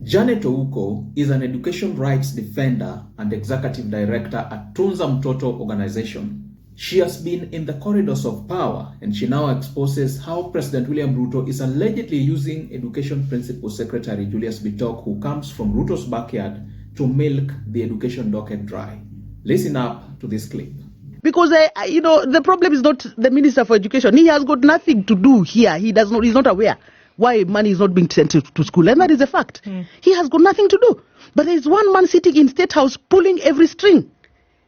Janet Ouko is an education rights defender and executive director at Tunza Mtoto organization. She has been in the corridors of power, and she now exposes how President William Ruto is allegedly using Education Principal Secretary Julius Bitok, who comes from Ruto's backyard, to milk the education docket dry. Listen up to this clip. Because the problem is not the Minister for Education. He has got nothing to do here. He's not aware why money is not being sent to school, and that is a fact. He has got nothing to do. But there is one man sitting in State House pulling every string.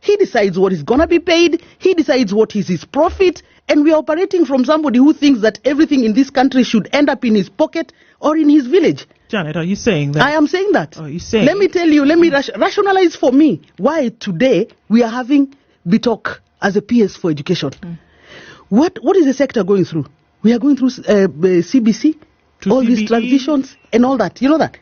He decides what is going to be paid. He decides what is his profit. And we are operating from somebody who thinks that everything in this country should end up in his pocket or in his village. Janet, are you saying that? I am saying that. Are you saying? Let me tell you, let me rationalize for me why today we are having Bitok as a PS for education. What is the sector going through? We are going through CBC, all these transitions and all that. You know that?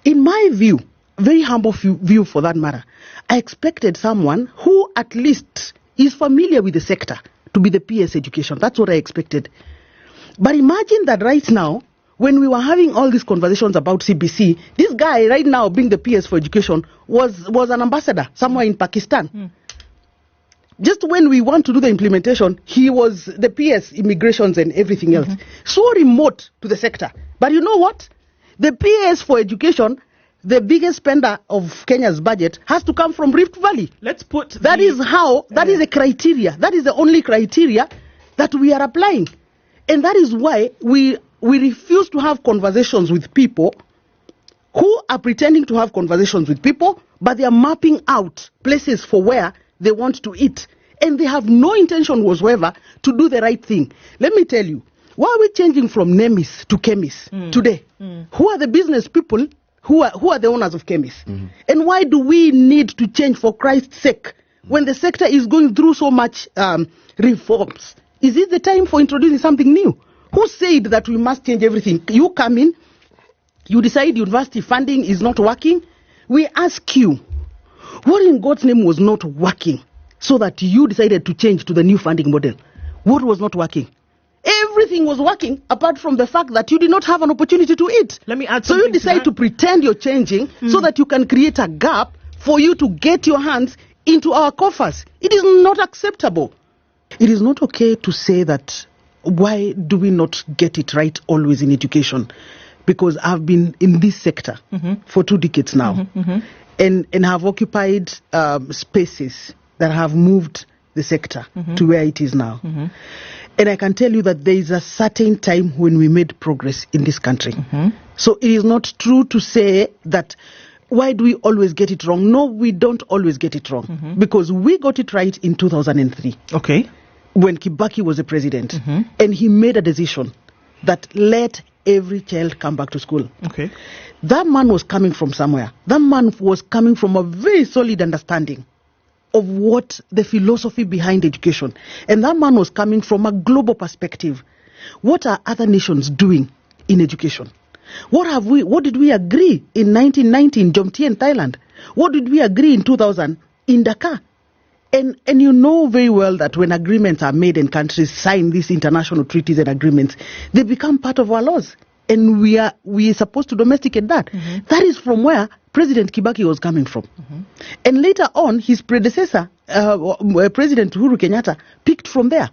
In my view, very humble view for that matter, I expected someone who at least is familiar with the sector to be the PS education. That's what I expected. But imagine that right now, when we were having all these conversations about CBC, this guy right now being the PS for education was an ambassador somewhere in Pakistan. Just when we want to do the implementation, he was the PS immigrations and everything else. So remote to the sector. But you know what? The PS for education, the biggest spender of Kenya's budget, has to come from Rift Valley. Let's put that is a criteria. That is the only criteria that we are applying. And that is why we refuse to have conversations with people who are pretending to have conversations with people, but they are mapping out places for where they want to eat. And they have no intention whatsoever to do the right thing. Let me tell you, why are we changing from NEMIS to KEMIS today? Who are the business people who are the owners of KEMIS? And why do we need to change for Christ's sake when the sector is going through so much reforms? Is it the time for introducing something new? Who said that we must change everything? You come in, you decide university funding is not working. We ask you, what in God's name was not working so that you decided to change to the new funding model? What was not working? Everything was working apart from the fact that you did not have an opportunity to eat. Let me add so something you decide to pretend you're changing so that you can create a gap for you to get your hands into our coffers. It is not acceptable. It is not okay to say that why do we not get it right always in education? Because I've been in this sector for 2 decades now and have occupied spaces that have moved the sector to where it is now. And I can tell you that there is a certain time when we made progress in this country. So it is not true to say that why do we always get it wrong? No, we don't always get it wrong because we got it right in 2003. Okay. When Kibaki was the president and he made a decision that let every child come back to school. Okay. That man was coming from somewhere. That man was coming from a very solid understanding of what the philosophy behind education. And that man was coming from a global perspective. What are other nations doing in education? What did we agree in 1990 in Jomtien in Thailand? What did we agree in 2000 in Dakar? And you know very well that when agreements are made and countries sign these international treaties and agreements, they become part of our laws. And we are supposed to domesticate that. That is from where President Kibaki was coming from. And later on, his predecessor, President Uhuru Kenyatta, picked from there.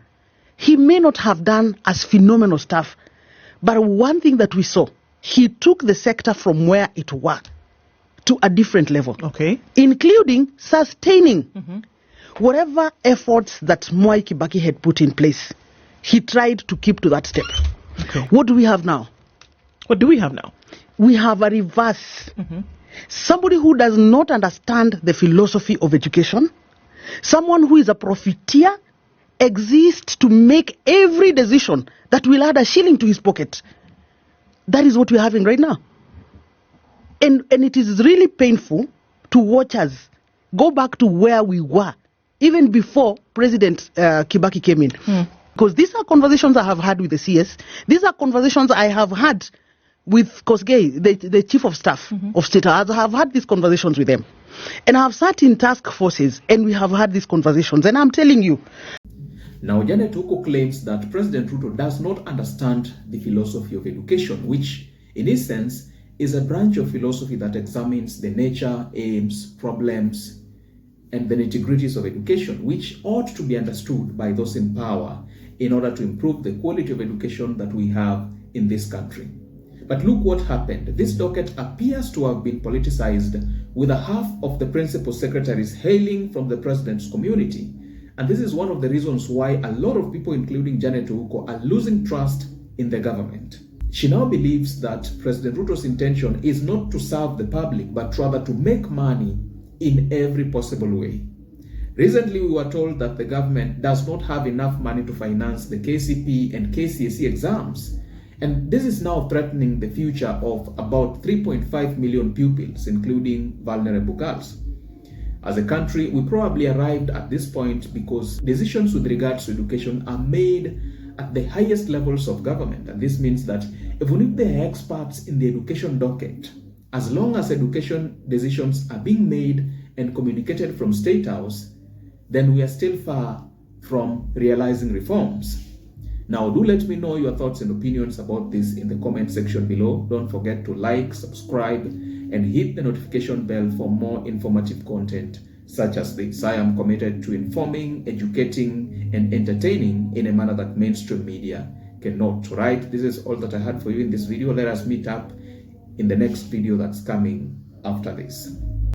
He may not have done as phenomenal stuff, but one thing that we saw, he took the sector from where it was to a different level. Okay. Including sustaining whatever efforts that Mwai Kibaki had put in place. He tried to keep to that step. Okay. What do we have now? What do we have now? We have a reverse. Somebody who does not understand the philosophy of education, someone who is a profiteer, exists to make every decision that will add a shilling to his pocket. That is what we're having right now. And it is really painful to watch us go back to where we were, even before President Kibaki came in. Because these are conversations I have had with the CS. These are conversations I have had with Kosgei, the chief of staff of State. I have had these conversations with them. And I have sat in task forces and we have had these conversations. And I'm telling you. Now, Janet Ouko claims that President Ruto does not understand the philosophy of education, which, in his sense, is a branch of philosophy that examines the nature, aims, problems, and the nitty-gritties of education, which ought to be understood by those in power in order to improve the quality of education that we have in this country. But look what happened. This docket appears to have been politicized, with a half of the principal secretaries hailing from the president's community. And this is one of the reasons why a lot of people, including Janet Ouko, are losing trust in the government. She now believes that President Ruto's intention is not to serve the public, but rather to make money in every possible way. Recently, we were told that the government does not have enough money to finance the KCPE and KCSE exams. And this is now threatening the future of about 3.5 million pupils, including vulnerable girls. As a country, we probably arrived at this point because decisions with regards to education are made at the highest levels of government. And this means that even if they are experts in the education docket, as long as education decisions are being made and communicated from State House, then we are still far from realizing reforms. Now, do let me know your thoughts and opinions about this in the comment section below. Don't forget to like, subscribe, and hit the notification bell for more informative content such as this. I am committed to informing, educating, and entertaining in a manner that mainstream media cannot. Right? This is all that I had for you in this video. Let us meet up in the next video that's coming after this.